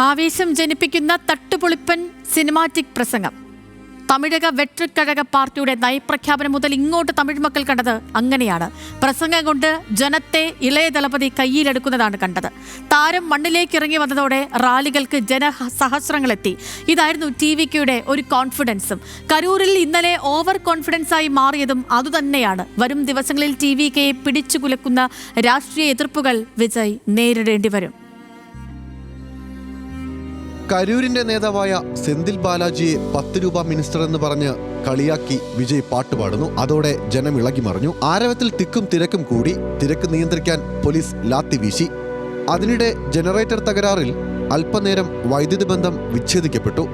ആവേശം ജനിപ്പിക്കുന്ന തട്ടുപൊളിപ്പൻ സിനിമാറ്റിക് പ്രസംഗം. തമിഴക വെട്രിക്കഴക പാർട്ടിയുടെ നയപ്രഖ്യാപനം മുതൽ ഇങ്ങോട്ട് തമിഴ് മക്കൾ കണ്ടത് അങ്ങനെയാണ്. പ്രസംഗം കൊണ്ട് ജനത്തെ ഇളയ ദളപതി കയ്യിലെടുക്കുന്നതാണ് കണ്ടത്. താരം മണ്ണിലേക്ക് ഇറങ്ങി വന്നതോടെ റാലികൾക്ക് ജനസഹസ്രങ്ങളെത്തി. ഇതായിരുന്നു TVKയുടെ ഒരു കോൺഫിഡൻസും. കരൂരിൽ ഇന്നലെ ഓവർ കോൺഫിഡൻസായി മാറിയതും അതുതന്നെയാണ്. വരും ദിവസങ്ങളിൽ TVKയെ പിടിച്ചു കുലക്കുന്ന രാഷ്ട്രീയ എതിർപ്പുകൾ വിജയ് നേരിടേണ്ടി വരും. കരൂരിന്റെ നേതാവായ സെന്തിൽ ബാലാജിയെ 10 രൂപ മിനിസ്റ്റർ എന്ന് പറഞ്ഞ് കളിയാക്കി വിജയ് പാട്ടുപാടുന്നു. അതോടെ ജനം ഇളകി മറിഞ്ഞു. ആരവത്തിൽ തിക്കും തിരക്കും കൂടി. തിരക്ക് നിയന്ത്രിക്കാൻ പോലീസ് ലാത്തി വീശി. അതിനിടെ ജനറേറ്റർ തകരാറിൽ അല്പനേരം വൈദ്യുതി ബന്ധം വിച്ഛേദിക്കപ്പെട്ടു.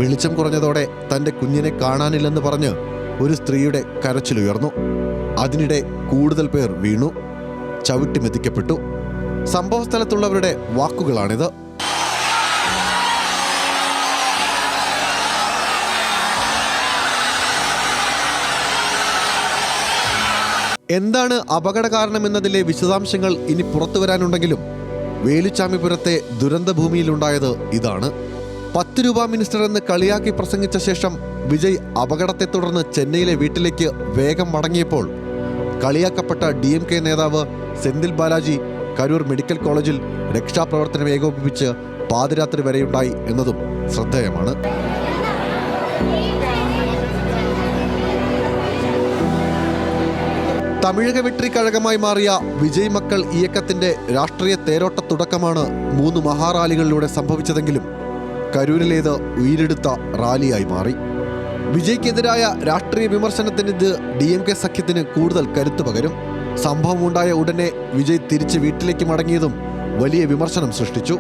വെളിച്ചം കുറഞ്ഞതോടെ തന്റെ കുഞ്ഞിനെ കാണാനില്ലെന്ന് പറഞ്ഞ് ഒരു സ്ത്രീയുടെ കരച്ചിലുയർന്നു. അതിനിടെ കൂടുതൽ പേർ വീണു, ചവിട്ടിമെതിക്കപ്പെട്ടു. സംഭവസ്ഥലത്തുള്ളവരുടെ വാക്കുകളാണിത്. എന്താണ് അപകട കാരണമെന്നതിലെ വിശദാംശങ്ങൾ ഇനി പുറത്തുവരാനുണ്ടെങ്കിലും വേലുച്ചാമിപുരത്തെ ദുരന്തഭൂമിയിലുണ്ടായത് ഇതാണ്. 10 രൂപ മിനിസ്റ്റർ എന്ന് കളിയാക്കി പ്രസംഗിച്ച ശേഷം വിജയ് അപകടത്തെ തുടർന്ന് ചെന്നൈയിലെ വീട്ടിലേക്ക് വേഗം മടങ്ങിയപ്പോൾ കളിയാക്കപ്പെട്ട DMK നേതാവ് സെന്തിൽ ബാലാജി കരൂർ മെഡിക്കൽ കോളേജിൽ രക്ഷാപ്രവർത്തനം ഏകോപിപ്പിച്ച് പാതിരാത്രി വരെയുണ്ടായി എന്നതും ശ്രദ്ധേയമാണ്. തമിഴക വെട്രി കഴകമായി മാറിയ വിജയ് മക്കൾ ഇയക്കത്തിന്റെ രാഷ്ട്രീയ തേരോട്ട തുടക്കമാണ് 3 മഹാറാലികളിലൂടെ സംഭവിച്ചതെങ്കിലും കരൂരിലേത് ഉയിരെടുത്ത റാലിയായി മാറി. വിജയ്ക്കെതിരായ രാഷ്ട്രീയ വിമർശനത്തിന് ഇത് DMK സഖ്യത്തിന് കൂടുതൽ കരുത്തു പകരും. സംഭവമുണ്ടായ ഉടനെ വിജയ് തിരിച്ച് വീട്ടിലേക്ക് മടങ്ങിയതും വലിയ വിമർശനം സൃഷ്ടിച്ചു.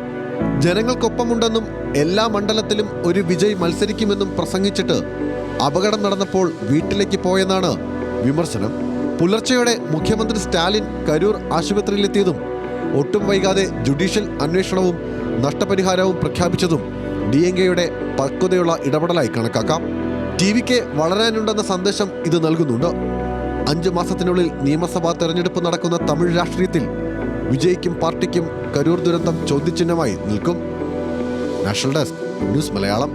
ജനങ്ങൾക്കൊപ്പമുണ്ടെന്നും എല്ലാ മണ്ഡലത്തിലും ഒരു വിജയ് മത്സരിക്കുമെന്നും പ്രസംഗിച്ചിട്ട് അപകടം നടന്നപ്പോൾ വീട്ടിലേക്ക് പോയെന്നാണ് വിമർശനം. പുലർച്ചെയോടെ മുഖ്യമന്ത്രി സ്റ്റാലിൻ കരൂർ ആശുപത്രിയിലെത്തിയതും ഒട്ടും വൈകാതെ ജുഡീഷ്യൽ അന്വേഷണവും നഷ്ടപരിഹാരവും പ്രഖ്യാപിച്ചതും DMKയുടെ പക്വതയുള്ള ഇടപെടലായി കണക്കാക്കാം. TVK വളരാനുണ്ടെന്ന സന്ദേശം ഇത് നൽകുന്നുണ്ട്. 5 മാസത്തിനുള്ളിൽ നിയമസഭാ തെരഞ്ഞെടുപ്പ് നടക്കുന്ന തമിഴ് രാഷ്ട്രീയത്തിൽ വിജയ്ക്കും പാർട്ടിക്കും കരൂർ ദുരന്തം ചോദ്യചിഹ്നമായി നിൽക്കും. National desk, news Malayalam.